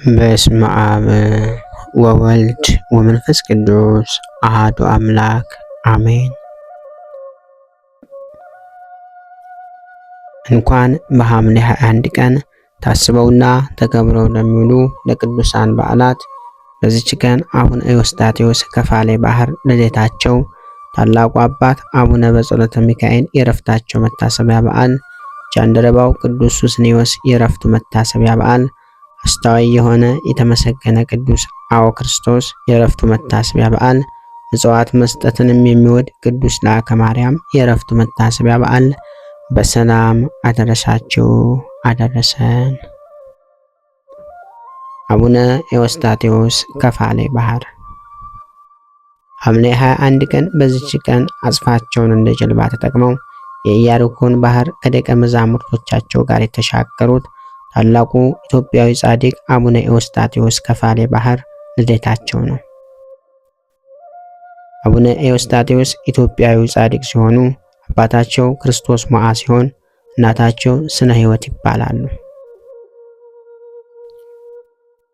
በስመ አብ ወወልድ ወመንፈስ ቅዱስ አሐዱ አምላክ አሜን። እንኳን በሐምሌ 21 ቀን ታስበውና ተከብረው ለሚውሉ ለቅዱሳን በዓላት በዚች ቀን አቡነ ኤዎስጣቴዎስ ከፋሌ ባህር ልደታቸው፣ ታላቁ አባት አቡነ በጸሎተ ሚካኤል የዕረፍታቸው መታሰቢያ በዓል፣ ጃንደረባው ቅዱስ ሱስንዮስ የዕረፍቱ መታሰቢያ በዓል፣ አስተዋይ የሆነ የተመሰገነ ቅዱስ አውክርስቶስ የዕረፍቱ መታሰቢያ በዓል፣ ምጽዋት መስጠትንም የሚወድ ቅዱስ ለአከ ማርያም የዕረፍቱ መታሰቢያ በዓል በሰላም አደረሳችሁ አደረሰን። አቡነ ኤዎስጣቴዎስ ከፋሌ ባህር። ሐምሌ 21 ቀን በዚች ቀን አጽፋቸውን እንደ ጀልባ ተጠቅመው የኢያሪኮን ባህር ከደቀ መዛሙርቶቻቸው ጋር የተሻገሩት ታላቁ ኢትዮጵያዊ ጻድቅ አቡነ ኤዎስጣቴዎስ ከፋሌ ባህር ልደታቸው ነው። አቡነ ኤዎስጣቴዎስ ኢትዮጵያዊ ጻድቅ ሲሆኑ አባታቸው ክርስቶስ ሞዓ ሲሆን እናታቸው ስነ ሕይወት ይባላሉ።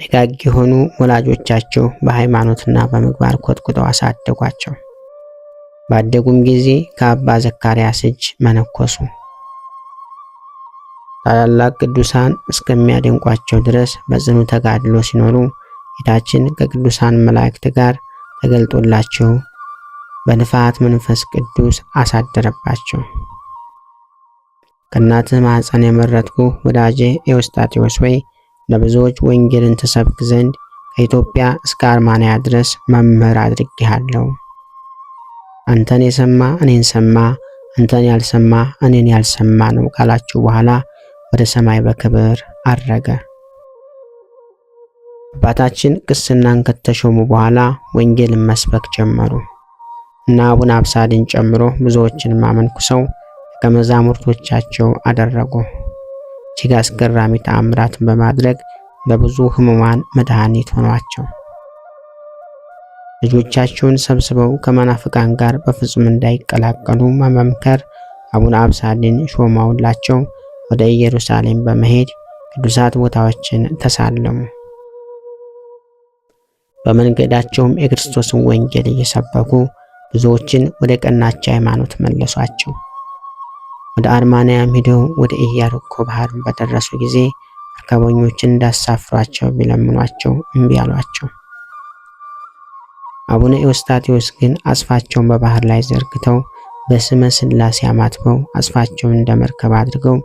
ደጋግ የሆኑ ወላጆቻቸው በሃይማኖትና በምግባር ኮትኩተው አሳደጓቸው። ባደጉም ጊዜ ከአባ ዘካርያስ እጅ መነኮሱ። ታላላቅ ቅዱሳን እስከሚያደንቋቸው ድረስ በጽኑ ተጋድሎ ሲኖሩ ጌታችን ከቅዱሳን መላእክት ጋር ተገልጦላቸው በንፋት መንፈስ ቅዱስ አሳደረባቸው። ከእናትህ ማኅፀን የመረጥኩ ወዳጄ ኤዎስጣቴዎስ ወይ ለብዙዎች ወንጌልን ትሰብክ ዘንድ ከኢትዮጵያ እስከ አርማንያ ድረስ መምህር አድርጌሃለሁ። አንተን የሰማ እኔን ሰማ፣ አንተን ያልሰማ እኔን ያልሰማ ነው ካላችሁ በኋላ ወደ ሰማይ በክብር አረገ። አባታችን ቅስናን ከተሾሙ በኋላ ወንጌልን መስበክ ጀመሩ እና አቡነ አብሳድን ጨምሮ ብዙዎችን አመንኩሰው ደቀ መዛሙርቶቻቸው አደረጉ። እጅግ አስገራሚ ተአምራትን በማድረግ ለብዙ ሕሙማን መድኃኒት ሆኗቸው። ልጆቻቸውን ሰብስበው ከመናፍቃን ጋር በፍጹም እንዳይቀላቀሉ በመምከር አቡነ አብሳድን ሾመውላቸው ወደ ኢየሩሳሌም በመሄድ ቅዱሳት ቦታዎችን ተሳለሙ። በመንገዳቸውም የክርስቶስን ወንጌል እየሰበኩ ብዙዎችን ወደ ቀናች ሃይማኖት መለሷቸው። ወደ አርማንያም ሄደው ወደ ኢያሪኮ ባህር በደረሱ ጊዜ መርከበኞችን እንዳሳፍሯቸው ቢለምኗቸው እምቢ አሏቸው። አቡነ ኤዎስጣቴዎስ ግን አጽፋቸውን በባህር ላይ ዘርግተው በስመ ሥላሴ አማትበው አጽፋቸውን እንደ መርከብ አድርገው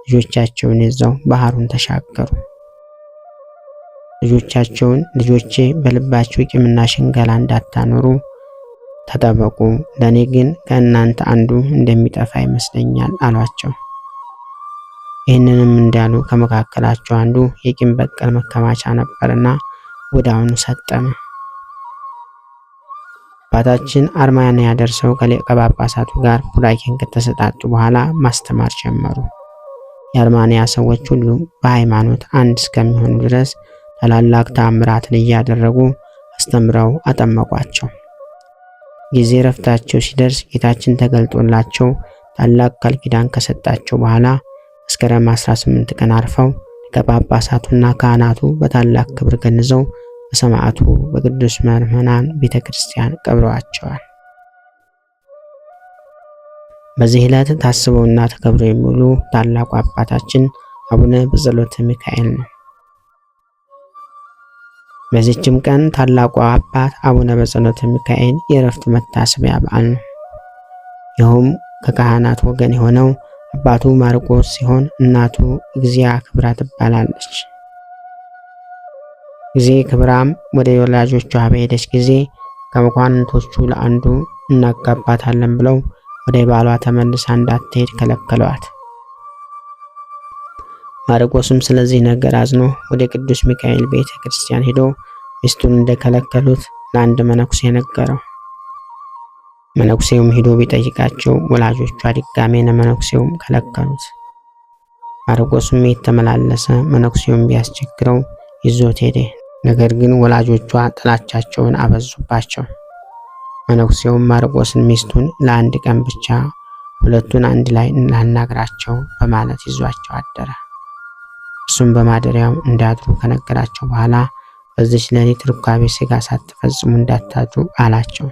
ልጆቻቸውን ይዘው ባህሩን ተሻገሩ። ልጆቻቸውን ልጆቼ በልባችሁ ቂምና ሽንገላ እንዳታኖሩ ተጠበቁ፣ ለእኔ ግን ከእናንተ አንዱ እንደሚጠፋ ይመስለኛል አሏቸው። ይህንንም እንዳሉ ከመካከላቸው አንዱ የቂም በቀል መከማቻ ነበርና ወዲያውኑ ሰጠመ። አባታችን አርማንያ ደርሰው ከሊቀ ጳጳሳቱ ጋር ቡራኬን ከተሰጣጡ በኋላ ማስተማር ጀመሩ። የአርማንያ ሰዎች ሁሉ በሃይማኖት አንድ እስከሚሆኑ ድረስ ታላላቅ ተአምራትን እያደረጉ አስተምረው አጠመቋቸው። ጊዜ ረፍታቸው ሲደርስ ጌታችን ተገልጦላቸው ታላቅ ቃል ኪዳን ከሰጣቸው በኋላ መስከረም 18 ቀን አርፈው ሊቀ ጳጳሳቱና ካህናቱ በታላቅ ክብር ገንዘው በሰማዕቱ በቅዱስ መርህናን ቤተ ክርስቲያን ቀብረዋቸዋል። በዚህ ዕለት ታስበውና ተከብረው የሚውሉ ታላቁ አባታችን አቡነ በጸሎተ ሚካኤል ነው። በዚህችም ቀን ታላቁ አባት አቡነ በጸሎተ ሚካኤል የዕረፍቱ መታሰቢያ በዓል ነው። ይኸውም ከካህናት ወገን የሆነው አባቱ ማርቆስ ሲሆን እናቱ እግዚአ ክብራ ትባላለች። እግዚአ ክብራም ወደ ወላጆቿ በሄደች ጊዜ ከመኳንንቶቹ ለአንዱ እናጋባታለን ብለው ወደ ባሏ ተመልሳ እንዳትሄድ ከለከሏት። ማርቆስም ስለዚህ ነገር አዝኖ ወደ ቅዱስ ሚካኤል ቤተ ክርስቲያን ሄዶ ሚስቱን እንደከለከሉት ለአንድ መነኩሴ ነገረው። መነኩሴውም ሄዶ ቢጠይቃቸው ወላጆቿ ድጋሜ ለመነኩሴውም ከለከሉት። ማርቆስም የተመላለሰ መነኩሴውም ቢያስቸግረው ይዞት ሄደ። ነገር ግን ወላጆቿ ጥላቻቸውን አበዙባቸው። መነኩሴውም ማርቆስን ሚስቱን ለአንድ ቀን ብቻ ሁለቱን አንድ ላይ እናናግራቸው በማለት ይዟቸው አደረ። እርሱም በማደሪያው እንዳድሩ ከነገራቸው በኋላ በዚች ሌሊት ርካቤ ሥጋ ሳትፈጽሙ እንዳታድሩ አላቸው።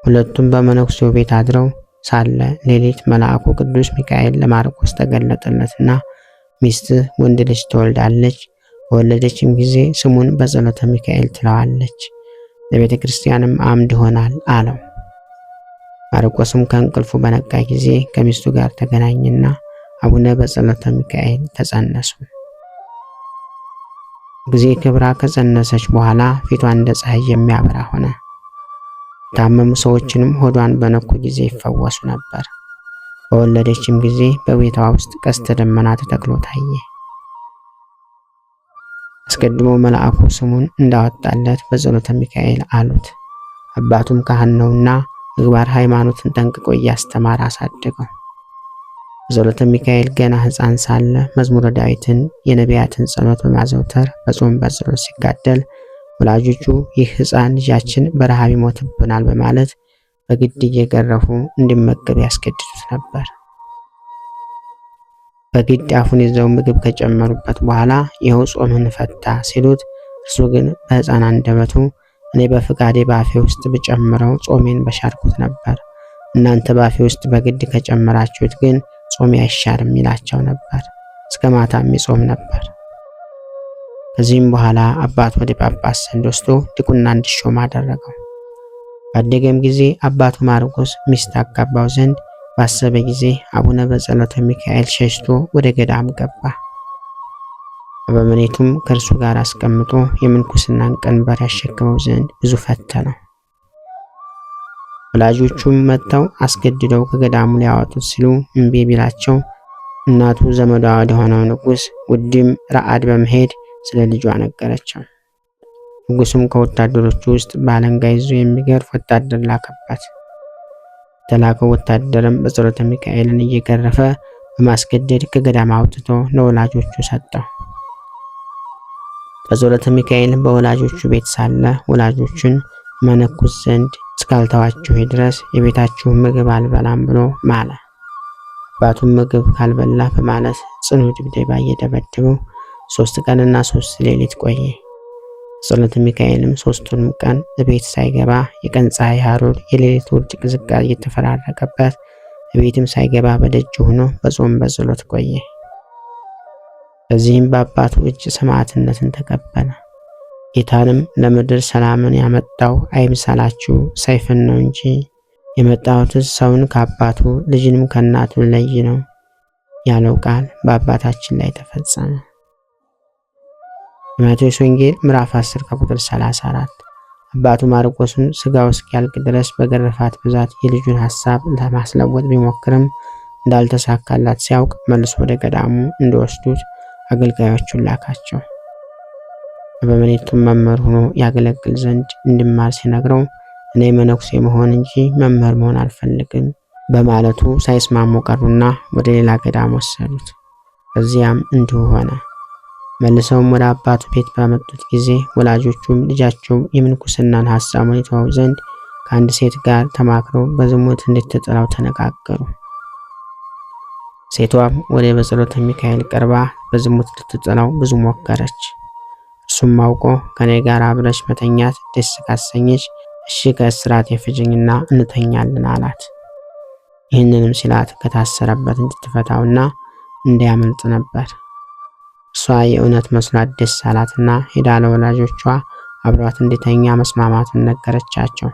ሁለቱም በመነኩሴው ቤት አድረው ሳለ ሌሊት መልአኩ ቅዱስ ሚካኤል ለማርቆስ ተገለጠለትና ሚስትህ ወንድ ልጅ ትወልዳለች፣ በወለደችም ጊዜ ስሙን በጸሎተ ሚካኤል ትለዋለች፣ ለቤተ ክርስቲያንም አምድ ይሆናል አለው። ማርቆስም ከእንቅልፉ በነቃ ጊዜ ከሚስቱ ጋር ተገናኘና አቡነ በጸሎተ ሚካኤል ተጸነሱ። ጊዜ ክብራ ከጸነሰች በኋላ ፊቷ እንደ ፀሐይ የሚያበራ ሆነ። የታመሙ ሰዎችንም ሆዷን በነኩ ጊዜ ይፈወሱ ነበር። በወለደችም ጊዜ በቤቷ ውስጥ ቀስተ ደመና ተተክሎ ታየ። አስቀድሞ መልአኩ ስሙን እንዳወጣለት በጸሎተ ሚካኤል አሉት። አባቱም ካህን ነውና ምግባር ሃይማኖትን ጠንቅቆ እያስተማረ አሳደገው። በጸሎተ ሚካኤል ገና ሕፃን ሳለ መዝሙረ ዳዊትን የነቢያትን ጸሎት በማዘውተር በጾም በጸሎት ሲጋደል ወላጆቹ ይህ ሕፃን ልጃችን በረሃብ ይሞትብናል በማለት በግድ እየገረፉ እንዲመገብ ያስገድዱት ነበር። በግድ አፉን ይዘው ምግብ ከጨመሩበት በኋላ ይኸው ጾምን ፈታ ሲሉት እርሱ ግን በሕፃን አንደበቱ እኔ በፍቃዴ በአፌ ውስጥ ብጨምረው ጾሜን በሻርኩት ነበር፣ እናንተ በአፌ ውስጥ በግድ ከጨመራችሁት ግን ጾሜ አይሻርም ይላቸው ነበር። እስከ ማታም ይጾም ነበር። ከዚህም በኋላ አባቱ ወደ ጳጳስ ዘንድ ወስዶ ዲቁና እንዲሾም አደረገው። ባደገም ጊዜ አባቱ ማርቆስ ሚስት አጋባው ዘንድ ባሰበ ጊዜ አቡነ በጸሎተ ሚካኤል ሸሽቶ ወደ ገዳም ገባ። አበምኔቱም ከእርሱ ጋር አስቀምጦ የምንኩስናን ቀንበር ያሸክመው ዘንድ ብዙ ፈተነው። ወላጆቹም መጥተው አስገድደው ከገዳሙ ሊያወጡት ሲሉ እምቢ ቢላቸው እናቱ ዘመዷ ወደ ሆነው ንጉሥ ውድም ረአድ በመሄድ ስለ ልጇ ነገረችው። ንጉሡም ከወታደሮቹ ውስጥ ባለንጋ ይዞ የሚገርፍ ወታደር ላከበት። የተላከው ወታደርም በጸሎተ ሚካኤልን እየገረፈ በማስገደድ ከገዳም አውጥቶ ለወላጆቹ ሰጠው። በጸሎተ ሚካኤል በወላጆቹ ቤት ሳለ ወላጆቹን መነኩስ ዘንድ እስካልተዋችሁ ድረስ የቤታችሁን ምግብ አልበላም ብሎ ማለ። አባቱም ምግብ ካልበላ በማለት ጽኑ ድብደባ እየደበደበው 3 ቀንና 3 ሌሊት ቆየ። ጸሎተ ሚካኤልም 3ቱንም ቀን ቤት ሳይገባ የቀን ፀሐይ ሐሩር የሌሊት ውርጭ ቅዝቃዜ እየተፈራረቀበት ቤትም ሳይገባ በደጅ ሆኖ በጾም በጸሎት ቆየ። በዚህም በአባቱ እጅ ሰማዕትነትን ተቀበለ። ጌታንም ለምድር ሰላምን ያመጣው አይምሰላችሁ ሰይፍን ነው እንጂ የመጣሁት ሰውን ከአባቱ ልጅንም ከእናቱ ለይ ነው ያለው ቃል በአባታችን ላይ ተፈጸመ። ማቴዎስ ወንጌል ምዕራፍ 10 ከቁጥር 34። አባቱ ማርቆስን ስጋው እስኪያልቅ ድረስ በገረፋት ብዛት የልጁን ሐሳብ ለማስለወጥ ቢሞክርም እንዳልተሳካላት ሲያውቅ መልሶ ወደ ገዳሙ እንደወስዱት አገልጋዮቹን ላካቸው። በመኔቱም መምህር ሆኖ ያገለግል ዘንድ እንዲማር ሲነግረው እኔ መነኩሴ መሆን እንጂ መምህር መሆን አልፈልግም በማለቱ ሳይስማሙ ቀሩና ወደ ሌላ ገዳም ወሰዱት። በዚያም እንዲሁ ሆነ። መልሰውም ወደ አባቱ ቤት ባመጡት ጊዜ ወላጆቹም ልጃቸው የምንኩስናን ሐሳቡን ይተወው ዘንድ ከአንድ ሴት ጋር ተማክረው በዝሙት እንድትጥለው ተነጋገሩ። ሴቷም ወደ በጸሎተ ሚካኤል ቀርባ በዝሙት ልትጥለው ብዙ ሞከረች። እርሱም አውቆ ከኔ ጋር አብረሽ መተኛት ደስ ካሰኘች እሺ ከእስራት የፍጅኝና እንተኛለን አላት። ይህንንም ሲላት ከታሰረበት እንድትፈታውና እንዲያመልጥ ነበር። እርሷ የእውነት መስሏት ደስ አላትና ሄዳ ለወላጆቿ አብሯት እንዲተኛ መስማማቱን ነገረቻቸው።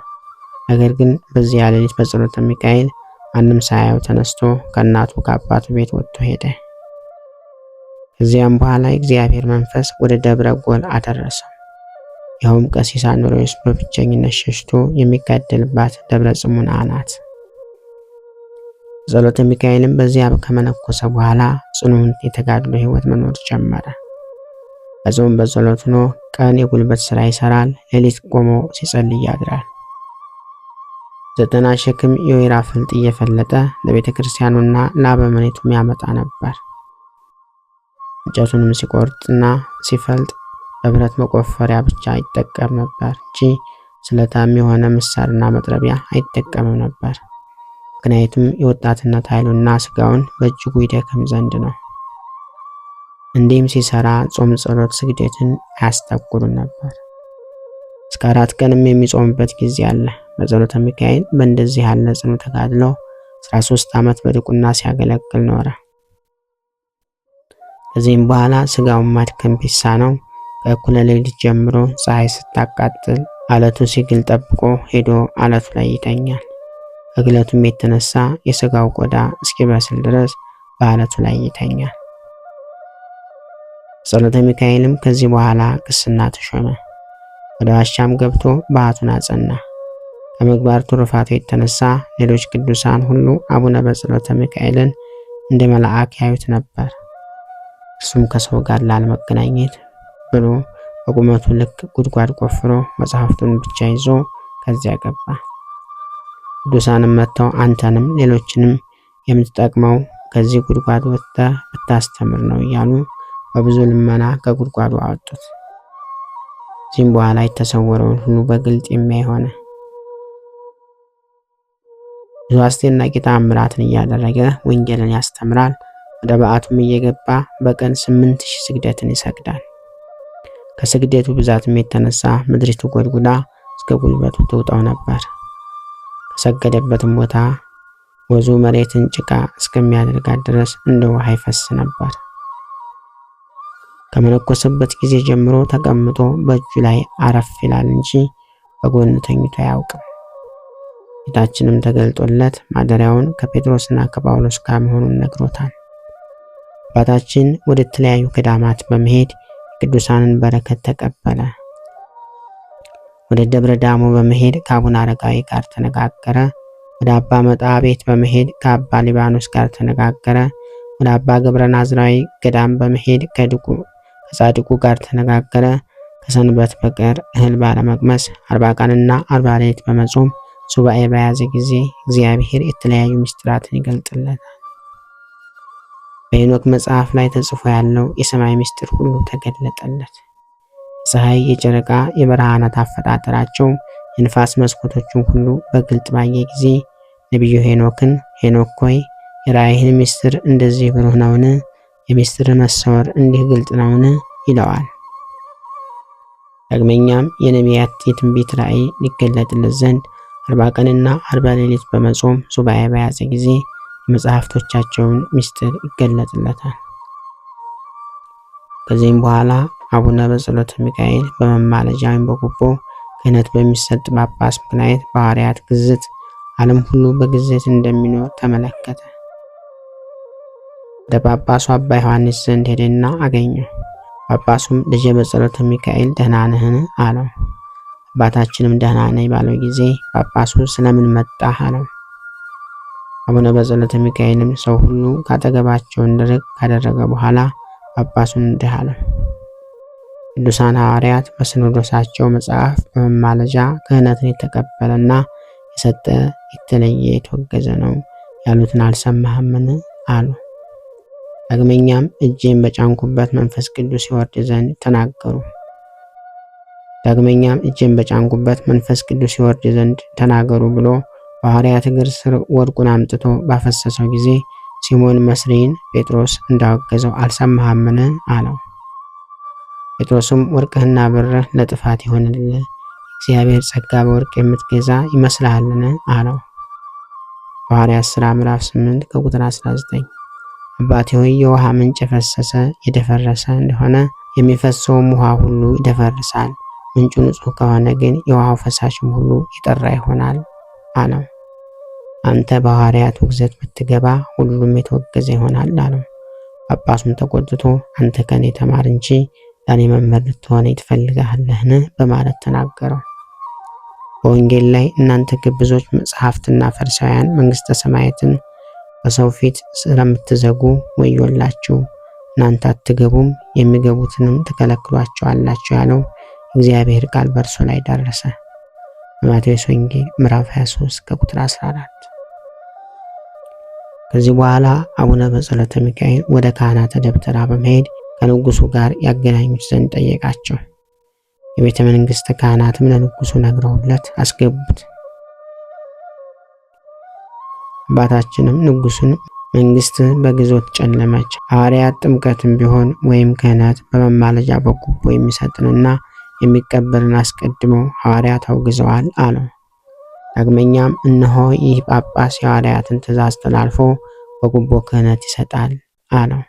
ነገር ግን በዚያ ሌሊት በጸሎተ ሚካኤል ማንም ሳያየው ተነስቶ ከእናቱ ከአባቱ ቤት ወጥቶ ሄደ። ከዚያም በኋላ የእግዚአብሔር መንፈስ ወደ ደብረ ጎል አደረሰው። ይኸውም ቀሲስ አኖሬዎስ በብቸኝነት ሸሽቶ የሚጋደልባት ደብረ ጽሙና ናት። ጸሎተ ሚካኤልም በዚያ ከመነኮሰ በኋላ ጽኑን የተጋድሎ ሕይወት መኖር ጀመረ። በጾም በጸሎት ሆኖ ቀን የጉልበት ሥራ ይሰራል፣ ሌሊት ቆሞ ሲጸልይ ያድራል። 90 ሸክም የወይራ ፍልጥ እየፈለጠ ለቤተ ክርስቲያኑና ለአበምኔቱም ያመጣ ነበር። እንጨቱንም ሲቆርጥና ሲፈልጥ በብረት መቆፈሪያ ብቻ ይጠቀም ነበር እንጂ ስለታም የሆነ ምሳርና መጥረቢያ አይጠቀምም ነበር። ምክንያቱም የወጣትነት ኃይሉና ስጋውን በእጅጉ ይደክም ዘንድ ነው። እንዲህም ሲሰራ ጾም፣ ጸሎት፣ ስግደትን አያስታጉልም ነበር። እስከ 4 ቀንም የሚጾምበት ጊዜ አለ። በጸሎተ ሚካኤል በእንደዚህ ያለ ጽኑ ተጋድሎ 13 ዓመት በድቁና ሲያገለግል ኖረ። ከዚህም በኋላ ስጋውን ማድከም ቢሳነው ከእኩለ ሌሊት ጀምሮ ፀሐይ ስታቃጥል አለቱ ሲግል ጠብቆ ሄዶ አለቱ ላይ ይተኛል። ከግለቱም የተነሳ የስጋው ቆዳ እስኪበስል ድረስ በአለቱ ላይ ይተኛል። ጸሎተ ሚካኤልም ከዚህ በኋላ ቅስና ተሾመ። ወደ ዋሻም ገብቶ በዓቱን አጸና። ከምግባር ትሩፋቱ የተነሳ ሌሎች ቅዱሳን ሁሉ አቡነ በጸሎተ ሚካኤልን እንደ መልአክ ያዩት ነበር። እርሱም ከሰው ጋር ላለመገናኘት ብሎ በቁመቱ ልክ ጉድጓድ ቆፍሮ መጽሐፍቱን ብቻ ይዞ ከዚያ ገባ። ቅዱሳንም መጥተው አንተንም ሌሎችንም የምትጠቅመው ከዚህ ጉድጓድ ወጥተህ ብታስተምር ነው እያሉ በብዙ ልመና ከጉድጓዱ አወጡት። ከዚህም በኋላ የተሰወረውን ሁሉ በግልጥ የሚያይ ሆነ። ብዙ አስደናቂ ተአምራትን እያደረገ ወንጌልን ያስተምራል። ወደ በዓቱም እየገባ በቀን 8000 ስግደትን ይሰግዳል። ከስግደቱ ብዛትም የተነሳ ምድሪቱ ጎድጉዳ እስከ ጉልበቱ ትውጠው ነበር። ከሰገደበትም ቦታ ወዙ መሬትን ጭቃ እስከሚያደርጋት ድረስ እንደ ውሃ ይፈስ ነበር። ከመነኮሰበት ጊዜ ጀምሮ ተቀምጦ በእጁ ላይ አረፍ ይላል እንጂ በጎን ተኝቶ አያውቅም። ጌታችንም ተገልጦለት ማደሪያውን ከጴጥሮስና ከጳውሎስ ጋር መሆኑን ነግሮታል። አባታችን ወደ ተለያዩ ገዳማት በመሄድ ቅዱሳንን በረከት ተቀበለ። ወደ ደብረ ዳሞ በመሄድ ከአቡነ አረጋዊ ጋር ተነጋገረ። ወደ አባ መጣ ቤት በመሄድ ከአባ ሊባኖስ ጋር ተነጋገረ። ወደ አባ ገብረ ናዝራዊ ገዳም በመሄድ ከጻድቁ ጋር ተነጋገረ። ከሰንበት በቀር እህል ባለመቅመስ 40 ቀንና 40 ሌሊት በመጾም ሱባኤ በያዘ ጊዜ እግዚአብሔር የተለያዩ ምስጢራትን ይገልጥለታል። በሄኖክ መጽሐፍ ላይ ተጽፎ ያለው የሰማይ ምስጢር ሁሉ ተገለጠለት። ፀሐይ፣ የጨረቃ፣ የብርሃናት አፈጣጠራቸው፣ የንፋስ መስኮቶችን ሁሉ በግልጥ ባየ ጊዜ ነቢዩ ሄኖክን ሄኖክ ሆይ የራእይህን ምስጢር እንደዚህ ብሩህ ነውን? የምስጢር መሰወር እንዲህ ግልጥ ነውን? ይለዋል። ዳግመኛም የነቢያት የትንቢት ራእይ ሊገለጥለት ዘንድ 40 ቀንና 40 ሌሊት በመጾም ሱባኤ በያዘ ጊዜ የመጽሐፍቶቻቸውን ምስጢር ይገለጥለታል። ከዚህም በኋላ አቡነ በጸሎተ ሚካኤል በመማለጃ ወይም በጉቦ ክህነት በሚሰጥ ጳጳስ ምክንያት በሐዋርያት ግዝት ዓለም ሁሉ በግዝት እንደሚኖር ተመለከተ። ወደ ጳጳሱ አባ ዮሐንስ ዘንድ ሄደና አገኘው። ጳጳሱም ልጄ በጸሎተ ሚካኤል ደህና ነህን? አለው። አባታችንም ደህና ነኝ ባለው ጊዜ ጳጳሱ ስለምን መጣህ? አለው። አቡነ በጸሎተ ሚካኤልም ሰው ሁሉ ካጠገባቸው እንዲርቅ ካደረገ በኋላ ጳጳሱን እንዲህ አለው። ቅዱሳን ሐዋርያት በሲኖዶሳቸው መጽሐፍ በመማለጃ ክህነትን የተቀበለና የሰጠ የተለየ የተወገዘ ነው ያሉትን አልሰማህምን? አሉ። ዳግመኛም እጄን በጫንኩበት መንፈስ ቅዱስ ይወርድ ዘንድ ተናገሩ ብሎ በሐዋርያት እግር ስር ወርቁን አምጥቶ ባፈሰሰው ጊዜ ሲሞን መስሪን ጴጥሮስ እንዳወገዘው አልሰማህምን? አለው። ጴጥሮስም ወርቅህና ብርህ ለጥፋት ይሆንልህ፣ እግዚአብሔር ጸጋ በወርቅ የምትገዛ ይመስልሃልን? አለው። ሐዋርያት ሥራ ምዕራፍ 8 ከቁጥር 19። አባቴ ሆይ የውሃ ምንጭ የፈሰሰ የደፈረሰ እንደሆነ የሚፈሰውም ውሃ ሁሉ ይደፈርሳል፣ ምንጩ ንጹሕ ከሆነ ግን የውሃው ፈሳሽም ሁሉ የጠራ ይሆናል አለው። አንተ በሐዋርያት ውግዘት ብትገባ ሁሉም የተወገዘ ይሆናል አለው። ጳጳሱም ተቆጥቶ አንተ ከኔ ተማር እንጂ ለኔ መምህር ልትሆነኝ ትፈልጋለህን? በማለት ተናገረው። በወንጌል ላይ እናንተ ግብዞች መጻሕፍትና ፈሪሳውያን መንግሥተ ሰማያትን በሰው ፊት ስለምትዘጉ ወዮላችሁ፣ እናንተ አትገቡም የሚገቡትንም ትከለክሏቸዋላችሁ ያለው እግዚአብሔር ቃል በእርሱ ላይ ደረሰ። በማቴዎስ ወንጌል ምዕራፍ 23 ከቁጥር 14። ከዚህ በኋላ አቡነ በጸሎተ ሚካኤል ወደ ካህናተ ደብተራ በመሄድ ከንጉሱ ጋር ያገናኙት ዘንድ ጠየቃቸው። የቤተ መንግሥት ካህናትም ለንጉሱ ነግረውለት አስገቡት። አባታችንም ንጉሱን መንግስት በግዞት ጨለመች። ሐዋርያት ጥምቀትም ቢሆን ወይም ክህነት በመማለጃ በጉቦ የሚሰጥንና የሚቀበልን አስቀድመው ሐዋርያት አውግዘዋል አለው። ዳግመኛም እነሆ ይህ ጳጳስ የሐዋርያትን ትእዛዝ ተላልፎ በጉቦ ክህነት ይሰጣል አለው።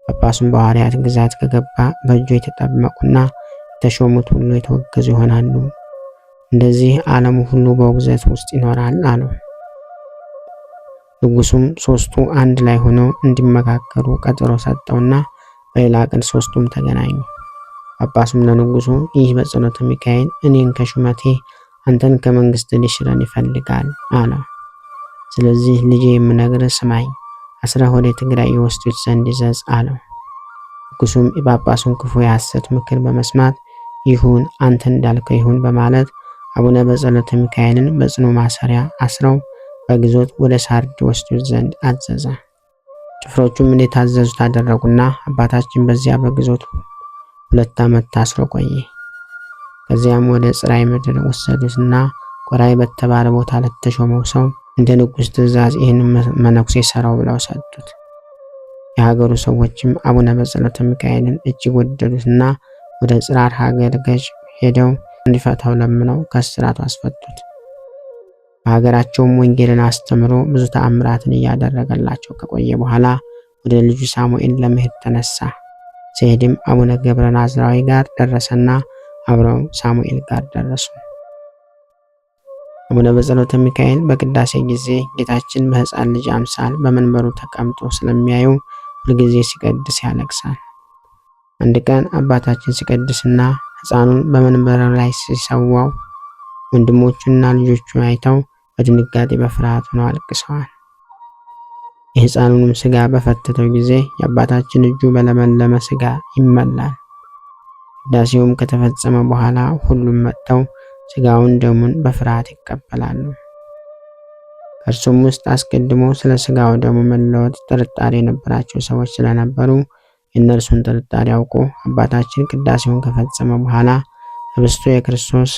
ጳጳሱም በሐዋርያት ግዛት ከገባ በእጁ የተጠመቁና የተሾሙት ሁሉ የተወገዙ ይሆናሉ። እንደዚህ ዓለሙ ሁሉ በውግዘት ውስጥ ይኖራል አለው። ንጉሱም ሦስቱ አንድ ላይ ሆነው እንዲመካከሩ ቀጠሮ ሰጠውና በሌላ ቀን ሦስቱም ተገናኙ። ጳጳሱም ለንጉሱ ይህ በጸሎተ ሚካኤል እኔን ከሹመቴ አንተን ከመንግስት ሊሽረን ይፈልጋል አለው። ስለዚህ ልጄ የምነግርህ ስማኝ፣ አስረህ ወደ ትግራይ የወስዱት ዘንድ ይዘዝ አለው። ንጉሱም የጳጳሱን ክፉ የሐሰት ምክር በመስማት ይሁን አንተ እንዳልከው ይሁን በማለት አቡነ በጸሎተ ሚካኤልን በጽኑ ማሰሪያ አስረው በግዞት ወደ ሳርድ ወስዱት ዘንድ አዘዘ። ጭፍሮቹም እንደታዘዙት አደረጉና አባታችን በዚያ በግዞት 2 ዓመት ታስሮ ቆየ። ከዚያም ወደ ጽራይ ምድር ወሰዱትና ቆራይ በተባለ ቦታ ለተሾመው ሰው እንደ ንጉሥ ትእዛዝ ይህን መነኩሴ ሰራው ብለው ሰጡት። የሀገሩ ሰዎችም አቡነ በጸሎተ ሚካኤልን እጅግ ወደዱትና ወደ ጽራር ሀገር ገዥ ሄደው እንዲፈታው ለምነው ከእስራቱ አስፈቱት። በሀገራቸውም ወንጌልን አስተምሮ ብዙ ተአምራትን እያደረገላቸው ከቆየ በኋላ ወደ ልጁ ሳሙኤል ለመሄድ ተነሳ። ሲሄድም አቡነ ገብረ ናዝራዊ ጋር ደረሰና አብረው ሳሙኤል ጋር ደረሱ። አቡነ በጸሎተ ሚካኤል በቅዳሴ ጊዜ ጌታችን በሕፃን ልጅ አምሳል በመንበሩ ተቀምጦ ስለሚያዩ ሁልጊዜ ሲቀድስ ያለቅሳል። አንድ ቀን አባታችን ሲቀድስና ሕፃኑን በመንበሩ ላይ ሲሰዋው ወንድሞቹና ልጆቹ አይተው በድንጋጤ በፍርሃት ሆነው አልቅሰዋል። የሕፃኑንም ስጋ በፈተተው ጊዜ የአባታችን እጁ በለመለመ ስጋ ይመላል። ቅዳሴውም ከተፈጸመ በኋላ ሁሉም መጥተው ስጋውን ደሙን በፍርሃት ይቀበላሉ። ከእርሱም ውስጥ አስቀድሞ ስለ ስጋው ደሙ መለወጥ ጥርጣሬ የነበራቸው ሰዎች ስለነበሩ የእነርሱን ጥርጣሬ አውቆ አባታችን ቅዳሴውን ከፈጸመ በኋላ ህብስቱ የክርስቶስ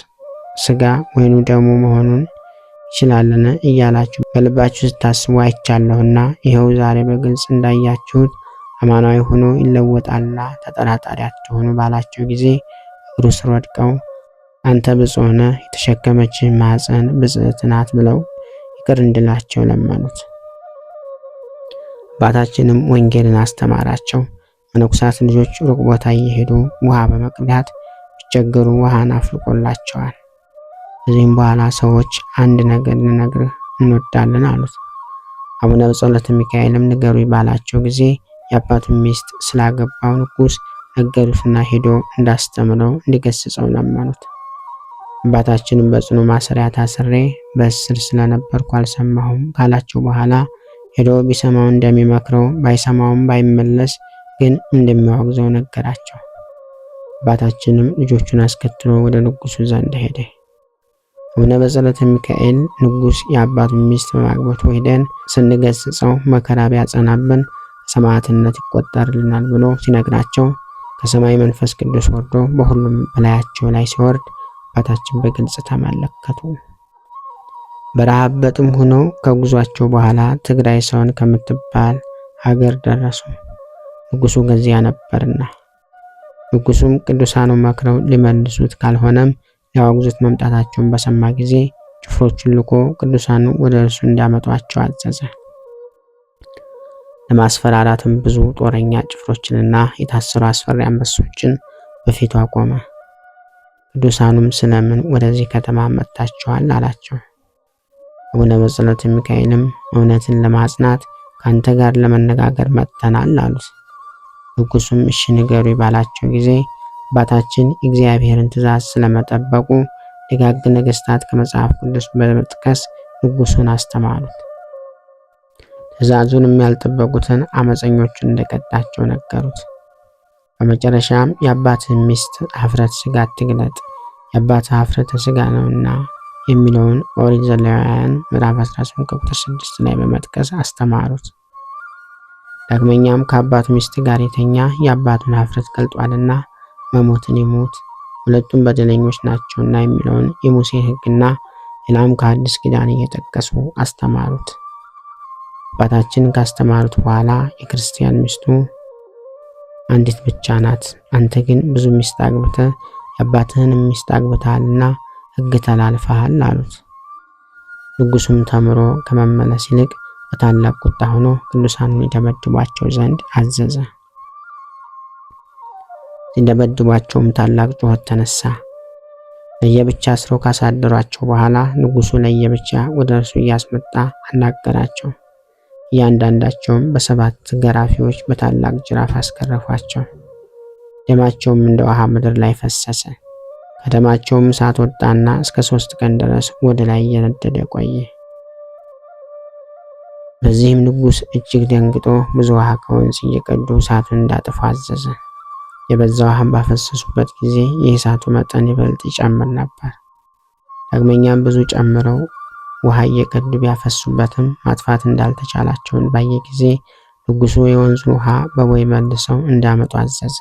ስጋ ወይኑ ደሙ መሆኑን ይችላልን እያላችሁ በልባችሁ ስታስቡ አይቻለሁና ይኸው ዛሬ በግልጽ እንዳያችሁት አማናዊ ሆኖ ይለወጣልና ተጠራጣሪ አትሁኑ ባላቸው ጊዜ እግሩ ስር ወድቀው አንተ ብፁዕ ነህ፣ የተሸከመችህ ማኅፀን ብፅዕት ናት ብለው ይቅር እንዲላቸው ለመኑት። አባታችንም ወንጌልን አስተማራቸው። መነኮሳት ልጆች ሩቅ ቦታ እየሄዱ ውሃ በመቅዳት ቢቸገሩ ውሃን አፍልቆላቸዋል። ከዚህም በኋላ ሰዎች አንድ ነገር ልነግርህ እንወዳለን አሉት። አቡነ በጸሎተ ሚካኤልም ንገሩ ባላቸው ጊዜ የአባቱን ሚስት ስላገባው ንጉሥ ነገሩትና ሄዶ እንዳስተምረው እንዲገስጸው ለመኑት። አባታችንም በጽኑ ማሰሪያ ታስሬ በእስር ስለነበርኩ አልሰማሁም ካላቸው በኋላ ሄዶ ቢሰማው እንደሚመክረው ባይሰማውም ባይመለስ ግን እንደሚያወግዘው ነገራቸው። አባታችንም ልጆቹን አስከትሎ ወደ ንጉሱ ዘንድ ሄደ። አቡነ በጸሎተ ሚካኤል ንጉሥ የአባቱን ሚስት በማግባቱ ሄደን ስንገስጸው መከራ ቢያጸናብን ሰማዕትነት ይቆጠርልናል ብሎ ሲነግራቸው ከሰማይ መንፈስ ቅዱስ ወርዶ በሁሉም በላያቸው ላይ ሲወርድ አባታችን በግልጽ ተመለከቱ። በረሃብ በጥም ሆነው ከጉዟቸው በኋላ ትግራይ ሰውን ከምትባል ሀገር ደረሱ። ንጉሱ ገዚያ ነበርና ንጉሱም ቅዱሳኑ መክረው ሊመልሱት ካልሆነም ሊያወግዙት መምጣታቸውን በሰማ ጊዜ ጭፍሮቹን ልኮ ቅዱሳኑ ወደ እርሱ እንዲያመጧቸው አዘዘ። ለማስፈራራትም ብዙ ጦረኛ ጭፍሮችንና የታሰሩ አስፈሪ አንበሶችን በፊቱ አቆመ። ቅዱሳኑም ስለምን ወደዚህ ከተማ መጥታችኋል አላቸው። አቡነ በጸሎተ ሚካኤልም እውነትን ለማጽናት ከአንተ ጋር ለመነጋገር መጥተናል አሉት። ንጉሱም እሺ ንገሩ ባላቸው ጊዜ አባታችን እግዚአብሔርን ትእዛዝ ስለመጠበቁ ደጋግ ነገስታት ከመጽሐፍ ቅዱስ በመጥቀስ ንጉሱን አስተማሩት። ትእዛዙንም ያልጠበቁትን አመፀኞቹን እንደቀጣቸው ነገሩት። በመጨረሻም የአባትህ ሚስት ኀፍረተ ሥጋ አትግለጥ፣ የአባትህ ኀፍረተ ሥጋ ነውና የሚለውን ኦሪት ዘሌዋውያን ምዕራፍ 18 ቁጥር 6 ላይ በመጥቀስ አስተማሩት። ዳግመኛም ከአባቱ ሚስት ጋር የተኛ የአባቱን ኀፍረት ገልጧልና መሞትን ይሙት፣ ሁለቱም በደለኞች ናቸውና የሚለውን የሙሴ ሕግና ሌላም ከአዲስ ኪዳን እየጠቀሱ አስተማሩት። አባታችን ካስተማሩት በኋላ የክርስቲያን ሚስቱ አንዲት ብቻ ናት፣ አንተ ግን ብዙ ሚስት አግብተህ የአባትህንም ሚስት አግብተሃልና ሕግ ተላልፈሃል አሉት። ንጉሱም ተምሮ ከመመለስ ይልቅ በታላቅ ቁጣ ሆኖ ቅዱሳኑን ይደበድቧቸው ዘንድ አዘዘ። ሲደበድቧቸውም ታላቅ ጩኸት ተነሳ። ለየብቻ አስረው ካሳደሯቸው በኋላ ንጉሱ ለየብቻ ወደ እርሱ እያስመጣ አናገራቸው። እያንዳንዳቸውም በ7 ገራፊዎች በታላቅ ጅራፍ አስገረፏቸው። ደማቸውም እንደ ውሃ ምድር ላይ ፈሰሰ። ከደማቸውም እሳት ወጣና እስከ 3 ቀን ድረስ ወደ ላይ እየነደደ ቆየ። በዚህም ንጉስ እጅግ ደንግጦ ብዙ ውሃ ከወንዝ እየቀዱ እሳቱን እንዳጠፉ አዘዘ። የበዛ ውሃም ባፈሰሱበት ጊዜ የእሳቱ መጠን ይበልጥ ይጨምር ነበር። ዳግመኛም ብዙ ጨምረው ውሃ እየቀዱ ቢያፈሱበትም ማጥፋት እንዳልተቻላቸውን ባየ ጊዜ ንጉሱ የወንዙን ውሃ በቦይ መልሰው እንዲያመጡ አዘዘ።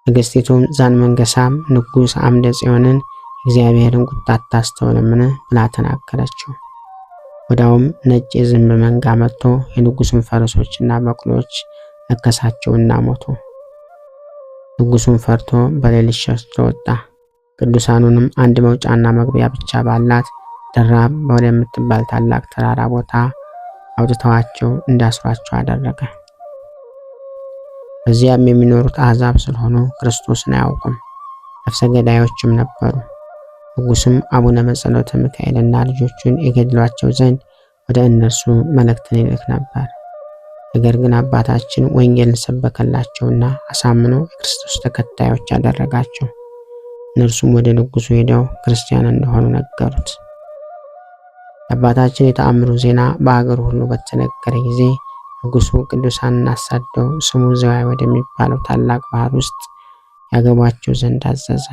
ንግስቲቱም ዛን መንገሳም ንጉስ አምደ ጽዮንን እግዚአብሔርን ቁጣ አታስተውልምን ብላ ተናገረችው። ወዲያውም ነጭ የዝንብ መንጋ መጥቶ የንጉሱን ፈረሶችና በቅሎች ነከሳቸውና ሞቱ። ንጉሱን ፈርቶ በሌሊት ሸሽቶ ወጣ። ቅዱሳኑንም አንድ መውጫና መግቢያ ብቻ ባላት ደራብ ወደምትባል ታላቅ ተራራ ቦታ አውጥተዋቸው እንዳስሯቸው አደረገ። በዚያም የሚኖሩት አሕዛብ ስለሆኑ ክርስቶስን አያውቁም፣ ነፍሰ ገዳዮችም ነበሩ። ንጉሱም አቡነ በጸሎተ ሚካኤልና ልጆቹን የገድሏቸው ዘንድ ወደ እነርሱ መልእክትን ይልክ ነበር። ነገር ግን አባታችን ወንጌልን ሰበከላቸውና አሳምኖ የክርስቶስ ተከታዮች አደረጋቸው። እነርሱም ወደ ንጉሱ ሄደው ክርስቲያን እንደሆኑ ነገሩት። የአባታችን የተአምሩ ዜና በአገሩ ሁሉ በተነገረ ጊዜ ንጉሱ ቅዱሳንን አሳደው ስሙ ዘዋይ ወደሚባለው ታላቅ ባህር ውስጥ ያገቧቸው ዘንድ አዘዘ።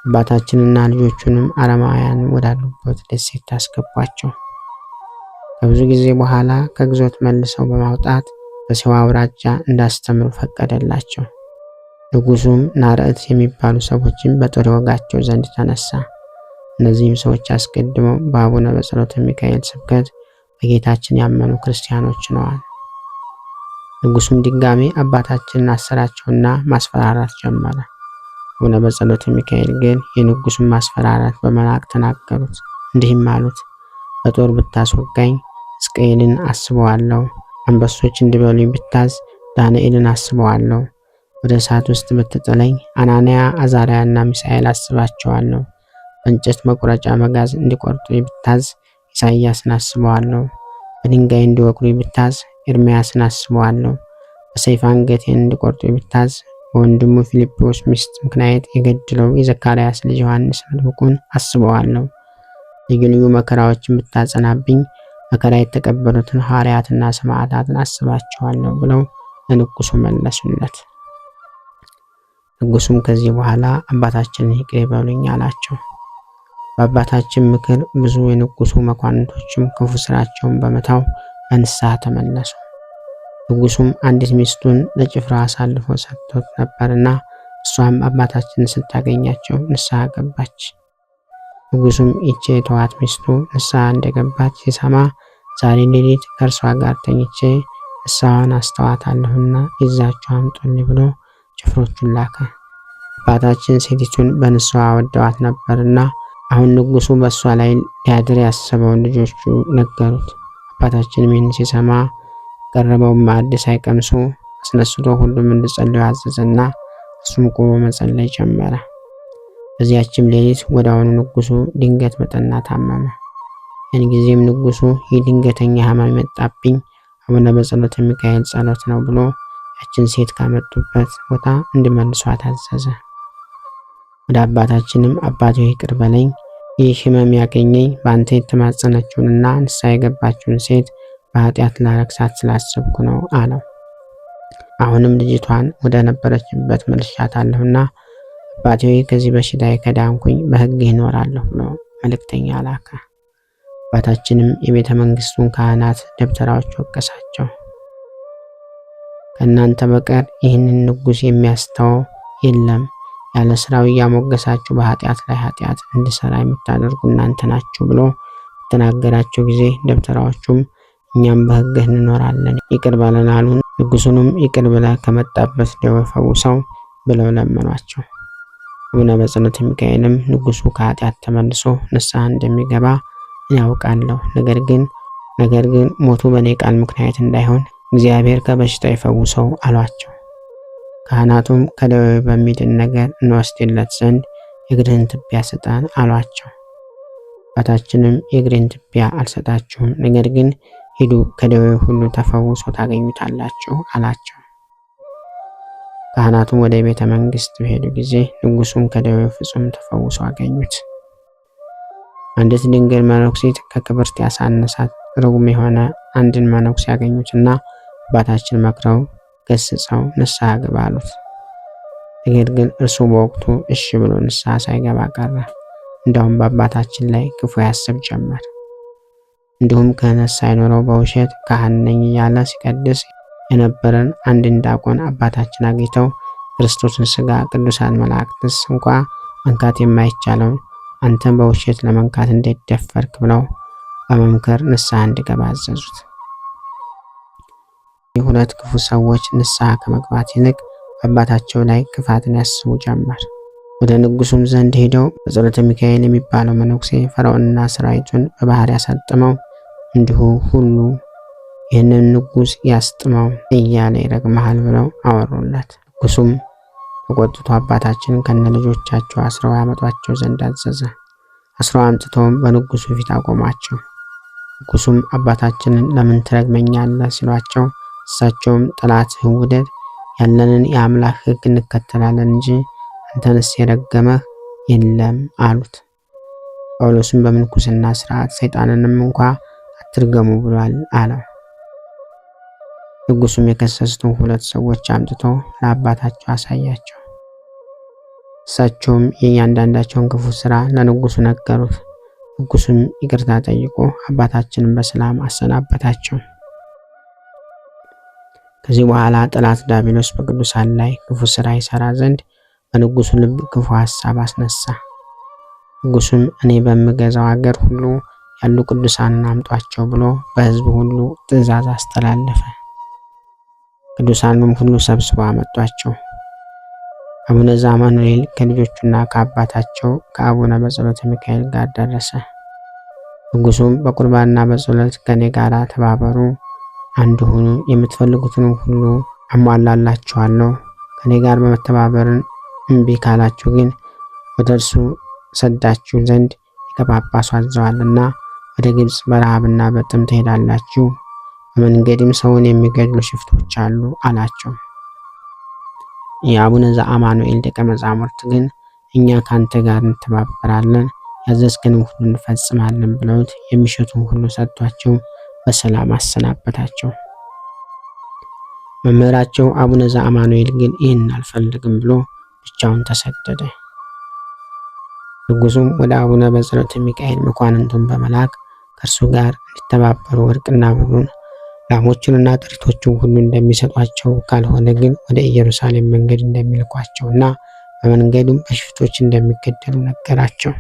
አባታችንና ልጆቹንም አረማውያን ወዳሉበት ደሴት አስገቧቸው። ከብዙ ጊዜ በኋላ ከግዞት መልሰው በማውጣት በሰዋ አውራጃ እንዳስተምሩ ፈቀደላቸው። ንጉሱም ናርዕት የሚባሉ ሰዎችን በጦር ወጋቸው ዘንድ ተነሳ። እነዚህም ሰዎች አስቀድመው በአቡነ በጸሎተ ሚካኤል ስብከት በጌታችን ያመኑ ክርስቲያኖች ነዋል። ንጉሱም ድጋሜ አባታችንን አሰራቸውና ማስፈራራት ጀመረ። አቡነ በጸሎተ ሚካኤል ግን የንጉሱን ማስፈራራት በመናቅ ተናገሩት። እንዲህም አሉት፣ በጦር ብታስወጋኝ ሕዝቅኤልን አስበዋለሁ፣ አንበሶች እንዲበሉኝ ብታዝ ዳንኤልን አስበዋለሁ፣ ወደ እሳት ውስጥ ብትጥለኝ አናንያ አዛርያና ሚሳኤል አስባቸዋለሁ፣ በእንጨት መቁረጫ መጋዝ እንዲቆርጡኝ ብታዝ ኢሳይያስን አስበዋለሁ፣ በድንጋይ እንዲወግሩኝ ብታዝ ኤርምያስን አስበዋለሁ፣ በሰይፍ አንገቴን እንዲቆርጡኝ ብታዝ በወንድሙ ፊልጶስ ሚስት ምክንያት የገድለው የዘካርያስ ልጅ ዮሐንስ መጥምቁን አስበዋለሁ፣ ልዩ ልዩ መከራዎችን ብታጸናብኝ መከራ የተቀበሉትን ሐዋርያትና ሰማዕታትን አስባቸዋለሁ ብለው ለንጉሱ መለሱለት። ንጉሱም ከዚህ በኋላ አባታችንን ይቅር ይበሉኝ አላቸው። በአባታችን ምክር ብዙ የንጉሱ መኳንንቶችም ክፉ ስራቸውን በመተው በንስሐ ተመለሱ። ንጉሱም አንዲት ሚስቱን ለጭፍራ አሳልፎ ሰጥቶት ነበርና እሷም አባታችንን ስታገኛቸው ንስሐ ገባች። ንጉሱም ይህች የተዋት ሚስቱ ንስሐ እንደገባች ሲሰማ ዛሬ ሌሊት ከእርሷ ጋር ተኝቼ ንስሐዋን አስተዋታለሁና ይዛችሁ አምጡልኝ ብሎ ጭፍሮቹን ላከ። አባታችን ሴቲቱን በንስሐ ወደዋት ነበርና አሁን ንጉሱ በእሷ ላይ ሊያድር ያሰበውን ልጆቹ ነገሩት። አባታችንም ይህን ሲሰማ ቀረበውን ማዕድ ሳይቀምሱ አስነስቶ ሁሉም እንዲጸልዩ አዘዘና እሱም ቆሞ መጸለይ ጀመረ። በዚያችም ሌሊት ወዲያውኑ ንጉሱ ድንገት በጠና ታመመ። ያን ጊዜም ንጉሱ ይህ ድንገተኛ ሕማም መጣብኝ አቡነ በጸሎተ ሚካኤል ጸሎት ነው ብሎ ያችን ሴት ካመጡበት ቦታ እንዲመልሷት አዘዘ። ወደ አባታችንም አባቴ ይቅር በለኝ፣ ይህ ሕመም ያገኘኝ በአንተ የተማጸነችውንና ንስሐ የገባችውን ሴት በኃጢአት ላረክሳት ስላሰብኩ ነው አለው። አሁንም ልጅቷን ወደ ነበረችበት መልሻታለሁና አባቴ ከዚህ በሽታ ከዳንኩኝ በሕግ ይኖራለሁ ብሎ መልእክተኛ ላከ። አባታችንም የቤተ መንግስቱን ካህናት ደብተራዎች ወቀሳቸው። ከእናንተ በቀር ይህንን ንጉስ የሚያስተው የለም፣ ያለ ስራው እያሞገሳችሁ በኃጢአት ላይ ኃጢአት እንዲሰራ የምታደርጉ እናንተ ናችሁ ብሎ በተናገራቸው ጊዜ ደብተራዎቹም እኛም በሕግህ እንኖራለን፣ ይቅር በለን አሉን። ንጉሡንም ይቅር ብለህ ከመጣበት ደዌ ፈውሰው ብለው ለመኗቸው። አቡነ በጸሎተ ሚካኤልም ንጉሡ ከኃጢአት ተመልሶ ንስሐ እንደሚገባ ያውቃለሁ፣ ነገር ግን ሞቱ በእኔ ቃል ምክንያት እንዳይሆን እግዚአብሔር ከበሽታው ይፈውሰው አሏቸው። ካህናቱም ከደዌ በሚድን ነገር እንወስድለት ዘንድ የእግርህን ትቢያ ስጠን አሏቸው። አባታችንም የእግሬን ትቢያ አልሰጣችሁም፣ ነገር ግን ሂዱ ከደዌ ሁሉ ተፈውሶ ታገኙታላችሁ አላቸው። ካህናቱም ወደ ቤተ መንግስት በሄዱ ጊዜ ንጉሡም ከደዌው ፍጹም ተፈውሶ አገኙት። አንዲት ድንግል መነኩሴት ከክብርት ያሳነሳት ርጉም የሆነ አንድን መነኩሴ ያገኙትና አባታችን መክረው ገስጸው ንስሐ ግባ አሉት። ነገር ግን እርሱ በወቅቱ እሺ ብሎ ንስሐ ሳይገባ ቀረ። እንደውም በአባታችን ላይ ክፉ ያስብ ጀመር። እንዲሁም ክህነት ሳይኖረው በውሸት ካህን ነኝ እያለ ሲቀድስ የነበረን አንድን ዲያቆን አባታችን አግኝተው ክርስቶስን ሥጋ ቅዱሳን መላእክትስ እንኳ መንካት የማይቻለው አንተም በውሸት ለመንካት እንዴት ደፈርክ ብለው በመምከር ንስሐ እንዲገባ አዘዙት። የሁለት ክፉ ሰዎች ንስሐ ከመግባት ይልቅ አባታቸው ላይ ክፋትን ያስቡ ጀመር። ወደ ንጉሡም ዘንድ ሄደው በጸሎተ ሚካኤል የሚባለው መነኩሴ ፈርዖንና ሰራዊቱን በባህር ያሰጥመው እንዲሁ ሁሉ ይህንን ንጉሥ ያስጥመው እያለ ይረግመሃል ብለው አወሩለት። ንጉሡም ተቆጥቶ አባታችንን ከነ ልጆቻቸው አስረው ያመጧቸው ዘንድ አዘዘ። አስረው አምጥተውም በንጉሡ ፊት አቆማቸው። ንጉሡም አባታችንን ለምን ትረግመኛለህ ሲሏቸው፣ እሳቸውም ጠላትህን ውደድ፣ ያለንን የአምላክ ሕግ እንከተላለን እንጂ አንተንስ የረገመህ የለም አሉት። ጳውሎስም በምንኩስና ሥርዓት ሰይጣንንም እንኳ አትርገሙ ብሏል አለው። ንጉሡም የከሰሱትን ሁለት ሰዎች አምጥቶ ለአባታቸው አሳያቸው። እሳቸውም የእያንዳንዳቸውን ክፉ ሥራ ለንጉሡ ነገሩት። ንጉሡም ይቅርታ ጠይቆ አባታችንን በሰላም አሰናበታቸው። ከዚህ በኋላ ጠላት ዲያብሎስ በቅዱሳን ላይ ክፉ ሥራ ይሠራ ዘንድ በንጉሡ ልብ ክፉ ሐሳብ አስነሳ። ንጉሡም እኔ በምገዛው አገር ሁሉ ያሉ ቅዱሳንን አምጧቸው ብሎ በሕዝብ ሁሉ ትእዛዝ አስተላለፈ። ቅዱሳንም ሁሉ ሰብስበው አመጧቸው። አቡነ ዘአማኑኤል ከልጆቹና ከአባታቸው ከአቡነ በጸሎተ ሚካኤል ጋር ደረሰ። ንጉሡም በቁርባንና በጸሎት ከኔ ጋር ተባበሩ፣ አንድ ሁኑ፣ የምትፈልጉትን ሁሉ አሟላላችኋለሁ። ከኔ ጋር በመተባበርን እምቢ ካላችሁ ግን ወደ እርሱ ሰዳችሁ ዘንድ ሊቀ ጳጳሱ አዘዋልና ወደ ግብፅ በረሃብና በጥም ትሄዳላችሁ፣ በመንገድም ሰውን የሚገድሉ ሽፍቶች አሉ አላቸው። የአቡነ ዘአማኑኤል ደቀ መዛሙርት ግን እኛ ካንተ ጋር እንተባበራለን፣ ያዘዝከንም ሁሉ እንፈጽማለን ብለውት የሚሸቱን ሁሉ ሰጥቷቸው በሰላም አሰናበታቸው። መምህራቸው አቡነ ዘአማኑኤል ግን ይህን አልፈልግም ብሎ ብቻውን ተሰደደ። ንጉሡም ወደ አቡነ በጸሎተ ሚካኤል መኳንንቱን በመላክ ከእርሱ ጋር እንዲተባበሩ ወርቅና ብሩን ላሞቹንና ጥሪቶቹን ሁሉ እንደሚሰጧቸው፣ ካልሆነ ግን ወደ ኢየሩሳሌም መንገድ እንደሚልኳቸውና በመንገዱም በሽፍቶች እንደሚገደሉ ነገራቸው።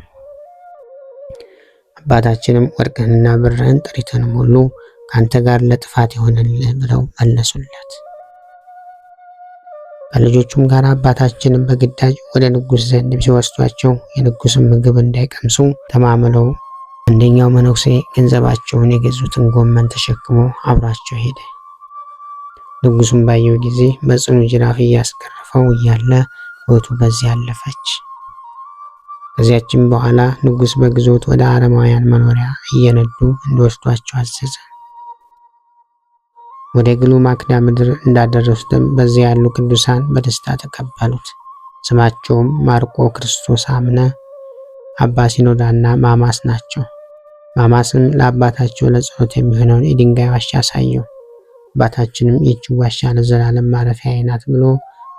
አባታችንም ወርቅህንና ብርህን ጥሪትንም ሁሉ ከአንተ ጋር ለጥፋት ይሆንልህ ብለው መለሱለት። ከልጆቹም ጋር አባታችንን በግዳጅ ወደ ንጉሥ ዘንድ ሲወስዷቸው የንጉሥን ምግብ እንዳይቀምሱ ተማምለው አንደኛው መነኩሴ ገንዘባቸውን የገዙትን ጎመን ተሸክሞ አብሯቸው ሄደ። ንጉሡም ባየው ጊዜ በጽኑ ጅራፍ እያስገረፈው እያለ ሕይወቱ በዚያ አለፈች። ከዚያችም በኋላ ንጉሥ በግዞት ወደ አረማውያን መኖሪያ እየነዱ እንዲወስዷቸው አዘዘ። ወደ ግሉ ማክዳ ምድር እንዳደረሱትም በዚያ ያሉ ቅዱሳን በደስታ ተቀበሉት። ስማቸውም ማርቆ ክርስቶስ አምነ፣ አባ ሲኖዳና ማማስ ናቸው። ማማስም ለአባታቸው ለጸሎት የሚሆነውን የድንጋይ ዋሻ አሳየው። አባታችንም ይህች ዋሻ ለዘላለም ማረፊያዬ ናት ብሎ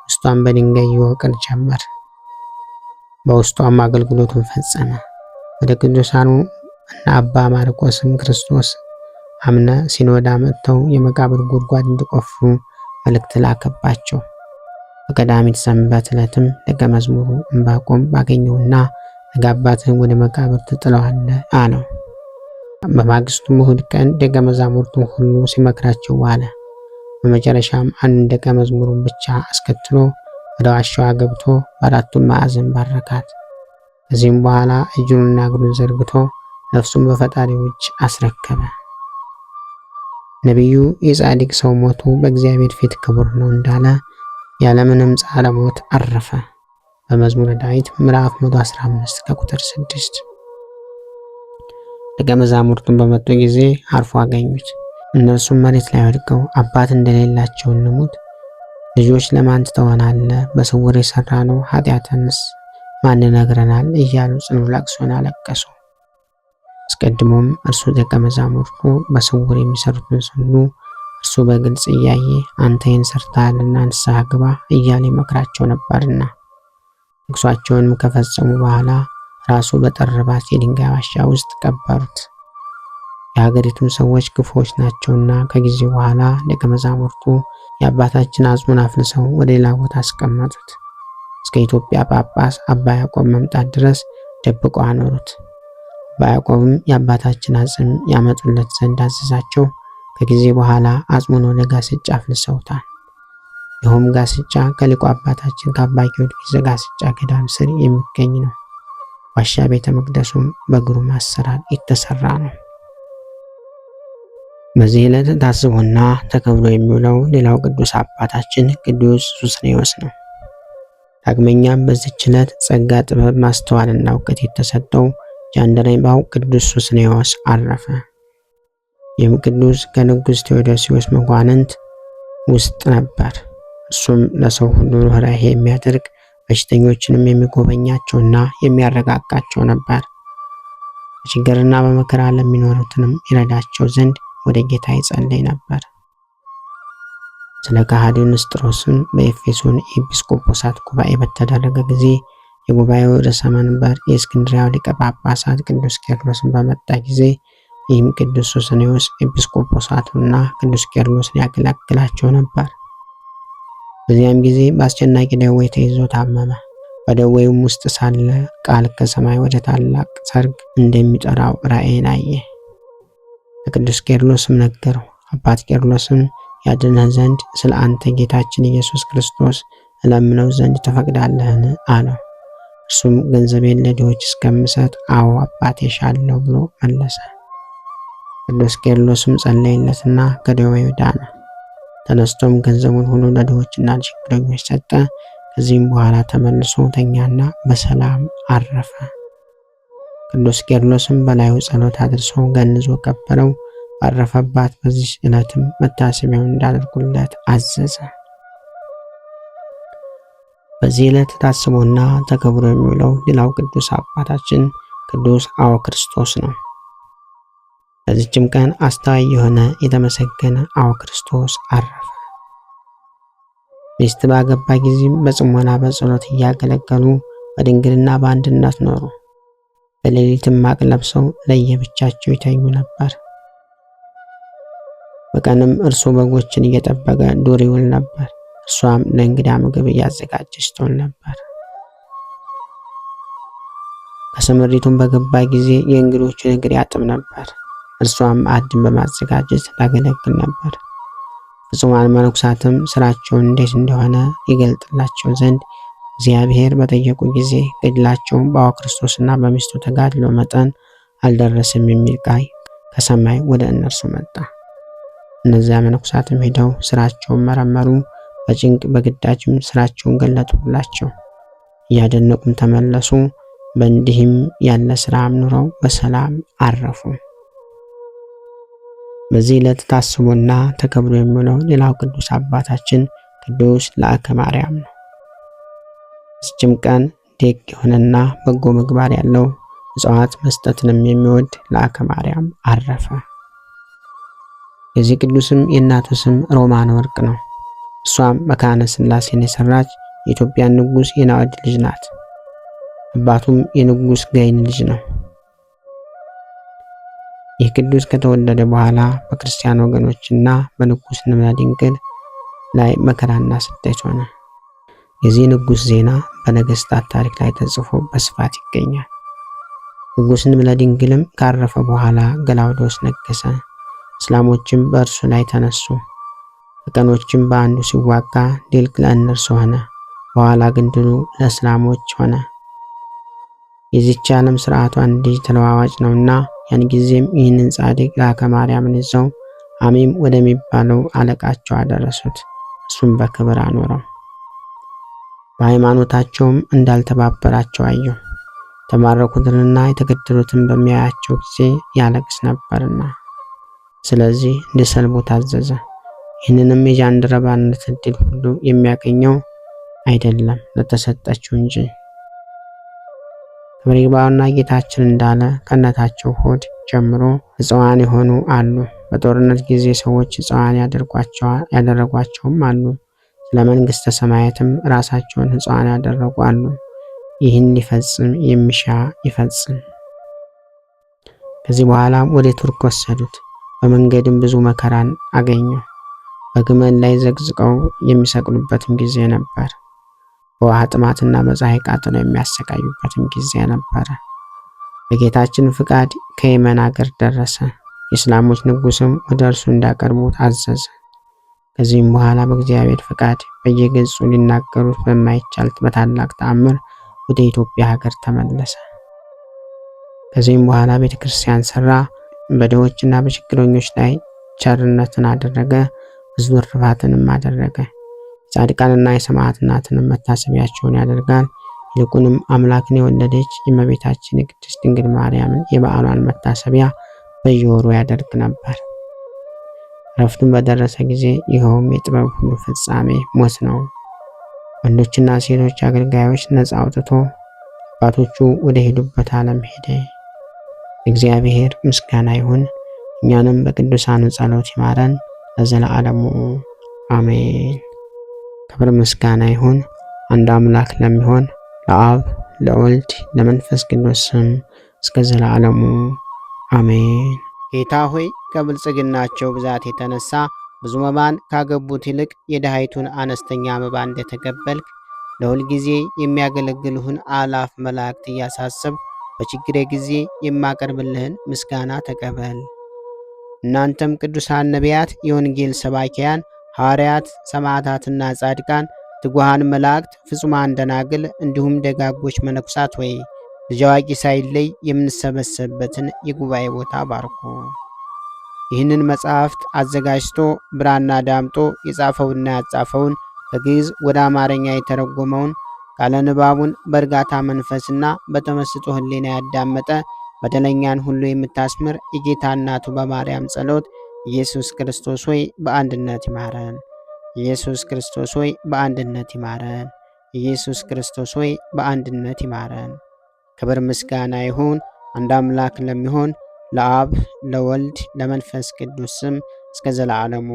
ውስጧን በድንጋይ ይወቅር ጀመር። በውስጧም አገልግሎቱን ፈጸመ። ወደ ቅዱሳኑ እና አባ ማርቆስም ክርስቶስ አምነ ሲኖዳ መጥተው የመቃብር ጉድጓድ እንዲቆፍሩ መልእክት ላከባቸው። በቀዳሚት ሰንበት ዕለትም ደቀ መዝሙሩ ዕንባቆም ባገኘውና ነገ አባትህን ወደ መቃብር ትጥለዋለህ አለው። በማግስቱም እሁድ ቀን ደቀ መዛሙርቱን ሁሉ ሲመክራቸው ዋለ። በመጨረሻም አንድ ደቀ መዝሙሩን ብቻ አስከትሎ ወደ ዋሻዋ ገብቶ በአራቱም ማዕዘን ባረካት። ከዚህም በኋላ እጁንና እግሩን ዘርግቶ ነፍሱን በፈጣሪው እጅ አስረከበ። ነቢዩ የጻድቅ ሰው ሞቱ በእግዚአብሔር ፊት ክቡር ነው እንዳለ ያለምንም ጻረ ሞት አረፈ። በመዝሙረ ዳዊት ምዕራፍ 115 ከቁጥር 6። ደቀ መዛሙርቱን በመጡ ጊዜ አርፎ አገኙት። እነርሱም መሬት ላይ ወድቀው አባት እንደሌላቸው እንሙት፣ ልጆች ለማን ትተወናለህ? በስውር የሰራነው ኃጢአትንስ ማን ይነግረናል? እያሉ ጽኑ ለቅሶን አለቀሱ። አስቀድሞም እርሱ ደቀ መዛሙርቱ በስውር የሚሰሩትን ሁሉ እርሱ በግልጽ እያየ አንተ ይህን ሰርተሃልና ንስሐ ግባ እያለ ይመክራቸው ነበርና። ልቅሷቸውንም ከፈጸሙ በኋላ ራሱ በጠረባት የድንጋይ ዋሻ ውስጥ ቀበሩት። የሀገሪቱን ሰዎች ክፉዎች ናቸውና ከጊዜ በኋላ ደቀ መዛሙርቱ የአባታችን አጽሙን አፍልሰው ወደ ሌላ ቦታ አስቀመጡት። እስከ ኢትዮጵያ ጳጳስ አባ ያዕቆብ መምጣት ድረስ ደብቀው አኖሩት። አባ ያዕቆብም የአባታችን አጽም ያመጡለት ዘንድ አዘዛቸው። ከጊዜ በኋላ አጽሙን ወደ ጋስጫ አፍልሰውታል። ይኸውም ጋስጫ ከሊቁ አባታችን ከአባ ጊዮርጊስ ዘጋስጫ ገዳም ስር የሚገኝ ነው። ዋሻ ቤተ መቅደሱም በግሩም አሰራር የተሰራ ነው። በዚህ ዕለት ታስቦና ተከብሮ የሚውለው ሌላው ቅዱስ አባታችን ቅዱስ ሱስንዮስ ነው። ዳግመኛም በዚህች ዕለት ጸጋ፣ ጥበብ፣ ማስተዋልና እውቀት የተሰጠው ጃንደረባው ቅዱስ ሱስንዮስ አረፈ። ይህም ቅዱስ ከንጉሥ ቴዎዶሲዎስ መኳንንት ውስጥ ነበር። እርሱም ለሰው ሁሉ ርኅራኄ የሚያደርግ በሽተኞችንም የሚጎበኛቸውና የሚያረጋጋቸው ነበር። በችግርና በመከራ ለሚኖሩትንም ይረዳቸው ዘንድ ወደ ጌታ ይጸልይ ነበር። ስለ ከሃዲው ንስጥሮስም በኤፌሶን ኤጲስቆጶሳት ጉባኤ በተደረገ ጊዜ የጉባኤው ርዕሰ መንበር የእስክንድርያው ሊቀ ጳጳሳት ቅዱስ ቄርሎስን በመጣ ጊዜ ይህም ቅዱስ ሱስንዮስ ኤጲስቆጶሳቱና ቅዱስ ቄርሎስን ያገለግላቸው ነበር። በዚያም ጊዜ በአስጨናቂ ደዌ ተይዞ ታመመ። በደዌውም ውስጥ ሳለ ቃል ከሰማይ ወደ ታላቅ ሰርግ እንደሚጠራው ራእይን አየ። ለቅዱስ ቄርሎስም ነገረው። አባት ቄርሎስም ያድነህ ዘንድ ስለ አንተ ጌታችን ኢየሱስ ክርስቶስ እለምነው ዘንድ ትፈቅዳለህን? አለው። እርሱም ገንዘቤን ለድሆች እስከምሰጥ አዎ አባቴ እሻለሁ ብሎ መለሰ። ቅዱስ ቄርሎስም ጸለየለትና ከደዌው ዳነ። ተነስቶም ገንዘቡን ሁሉ ለድሆችና ለችግረኞች ሰጠ። ከዚህም በኋላ ተመልሶ ተኛና በሰላም አረፈ። ቅዱስ ቄርሎስም በላዩ ጸሎት አድርሶ ገንዞ ቀበረው። ባረፈባት በዚህ ዕለትም መታሰቢያውን እንዳደርጉለት አዘዘ። በዚህ ዕለት ታስቦና ተከብሮ የሚውለው ሌላው ቅዱስ አባታችን ቅዱስ አውክርስቶስ ነው። በዚህችም ቀን አስተዋይ የሆነ የተመሰገነ አውክርስቶስ አረፈ። ሚስት ባገባ ጊዜም በጽሞና በጸሎት እያገለገሉ በድንግልና በአንድነት ኖሩ። በሌሊትም ማቅ ለብሰው ለየብቻቸው ይተኙ ነበር። በቀንም እርሱ በጎችን እየጠበቀ ዱር ይውል ነበር። እርሷም ለእንግዳ ምግብ እያዘጋጀች ትውል ነበር። ከስምሪቱም በገባ ጊዜ የእንግዶቹን እግር ያጥብ ነበር። እርሷም ማዕድን በማዘጋጀት ታገለግል ነበር። ፍጹማን መነኮሳትም ስራቸውን እንዴት እንደሆነ ይገልጥላቸው ዘንድ እግዚአብሔር በጠየቁ ጊዜ ገድላቸውን በአውክርስቶስና በሚስቱ ተጋድሎ መጠን አልደረሰም የሚል ቃል ከሰማይ ወደ እነርሱ መጣ። እነዚያ መነኮሳትም ሄደው ስራቸውን መረመሩ። በጭንቅ በግዳጅም ስራቸውን ገለጡላቸው። እያደነቁም ተመለሱ። በእንዲህም ያለ ስራም ኑረው በሰላም አረፉ። በዚህ ዕለት ታስቦና ተከብሮ የሚውለው ሌላው ቅዱስ አባታችን ቅዱስ ለአከ ማርያም ነው። በዚህችም ቀን ደግ የሆነና በጎ ምግባር ያለው ምጽዋት መስጠትንም የሚወድ ለአከ ማርያም አረፈ። የዚህ ቅዱስም የእናቱ ስም ሮማነ ወርቅ ነው። እሷም መካነ ሥላሴን የሰራች የኢትዮጵያ ንጉሥ የናዖድ ልጅ ናት። አባቱም የንጉሥ ጋይን ልጅ ነው። ይህ ቅዱስ ከተወለደ በኋላ በክርስቲያን ወገኖችና በንጉሥ ንብለ ድንግል ላይ መከራና ስደት ሆነ። የዚህ ንጉሥ ዜና በነገሥታት ታሪክ ላይ ተጽፎ በስፋት ይገኛል። ንጉሥ ንብለ ድንግልም ካረፈ በኋላ ገላውዴዎስ ነገሰ። እስላሞችም በእርሱ ላይ ተነሱ። ከቀኖችም በአንዱ ሲዋጋ ድል ለእነርሱ ሆነ። በኋላ ግን ድሉ ለእስላሞች ሆነ። የዚች ዓለም ስርዓቷ እንዲህ ተለዋዋጭ ነውና ያን ጊዜም ይህንን ጻድቅ ላከ ማርያምን ይዘው አሚም ወደሚባለው አለቃቸው አደረሱት። እሱም በክብር አኖረው። በሃይማኖታቸውም እንዳልተባበራቸው አየው። የተማረኩትንና የተገደሉትን በሚያያቸው ጊዜ ያለቅስ ነበርና፣ ስለዚህ እንዲሰልቡ ታዘዘ። ይህንንም የጃንደረባነት ዕድል ሁሉ የሚያገኘው አይደለም ለተሰጠችው እንጂ። ክብር ይግባውና ጌታችን እንዳለ ከእናታቸው ሆድ ጀምሮ ሕፃዋን የሆኑ አሉ። በጦርነት ጊዜ ሰዎች ሕፃዋን ያደረጓቸውም አሉ። ስለ መንግሥተ ሰማያትም ራሳቸውን ሕፃዋን ያደረጉ አሉ። ይህን ሊፈጽም የሚሻ ይፈጽም። ከዚህ በኋላም ወደ ቱርክ ወሰዱት። በመንገድም ብዙ መከራን አገኘው። በግመል ላይ ዘቅዝቀው የሚሰቅሉበትም ጊዜ ነበር። በውሃ ጥማትና በፀሐይ ቃጥሎ የሚያሰቃዩበትም ጊዜ ነበረ። በጌታችን ፍቃድ ከየመን አገር ደረሰ። የእስላሞች ንጉሥም ወደ እርሱ እንዲያቀርቡት አዘዘ። ከዚህም በኋላ በእግዚአብሔር ፍቃድ በየገጹ ሊናገሩት በማይቻል በታላቅ ተአምር ወደ ኢትዮጵያ ሀገር ተመለሰ። ከዚህም በኋላ ቤተ ክርስቲያን ሰራ። በድሆችና በችግረኞች ላይ ቸርነትን አደረገ። ብዙ እርፋትንም አደረገ። የጻድቃንና የሰማዕታትንም መታሰቢያቸውን ያደርጋል። ይልቁንም አምላክን የወለደች የእመቤታችን የቅድስት ድንግል ማርያምን የበዓሏን መታሰቢያ በየወሩ ያደርግ ነበር። እረፍቱን በደረሰ ጊዜ ይኸውም የጥበብ ሁሉ ፍጻሜ ሞት ነው። ወንዶችና ሴቶች አገልጋዮች ነፃ አውጥቶ አባቶቹ ወደ ሄዱበት ዓለም ሄደ። እግዚአብሔር ምስጋና ይሁን። እኛንም በቅዱሳኑ ጸሎት ይማረን ለዘለዓለሙ አሜን። ክብር ምስጋና ይሁን አንድ አምላክ ለሚሆን ለአብ ለወልድ ለመንፈስ ቅዱስ ስም እስከ ዘላለሙ አሜን። ጌታ ሆይ ከብልጽግናቸው ብዛት የተነሳ ብዙ መባን ካገቡት ይልቅ የድሃይቱን አነስተኛ መባ እንደተቀበልክ ለሁል ጊዜ የሚያገለግልህን አላፍ መላእክት እያሳሰብ በችግሬ ጊዜ የማቀርብልህን ምስጋና ተቀበል። እናንተም ቅዱሳን ነቢያት፣ የወንጌል ሰባኪያን ሐዋርያት፣ ሰማዕታትና ጻድቃን፣ ትጉሃን መላእክት፣ ፍጹማን ደናግል እንዲሁም ደጋጎች መነኩሳት ወይ ልጅ አዋቂ ሳይለይ የምንሰበሰብበትን የጉባኤ ቦታ ባርኩ። ይህንን መጽሐፍት አዘጋጅቶ ብራና ዳምጦ የጻፈውና ያጻፈውን ከግዕዝ ወደ አማርኛ የተረጎመውን ቃለ ንባቡን በእርጋታ መንፈስና በተመስጦ ሕሊና ያዳመጠ በደለኛን ሁሉ የምታስምር የጌታ እናቱ በማርያም ጸሎት ኢየሱስ ክርስቶስ ሆይ በአንድነት ይማረን። ኢየሱስ ክርስቶስ ሆይ በአንድነት ይማረን። ኢየሱስ ክርስቶስ ሆይ በአንድነት ይማረን። ክብር ምስጋና ይሁን አንድ አምላክ ለሚሆን ለአብ ለወልድ ለመንፈስ ቅዱስ ስም እስከ ዘላለሙ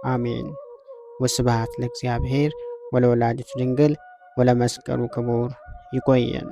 አሜን። ወስብሐት ለእግዚአብሔር ወለወላዲቱ ድንግል ወለመስቀሉ ክቡር። ይቆየን።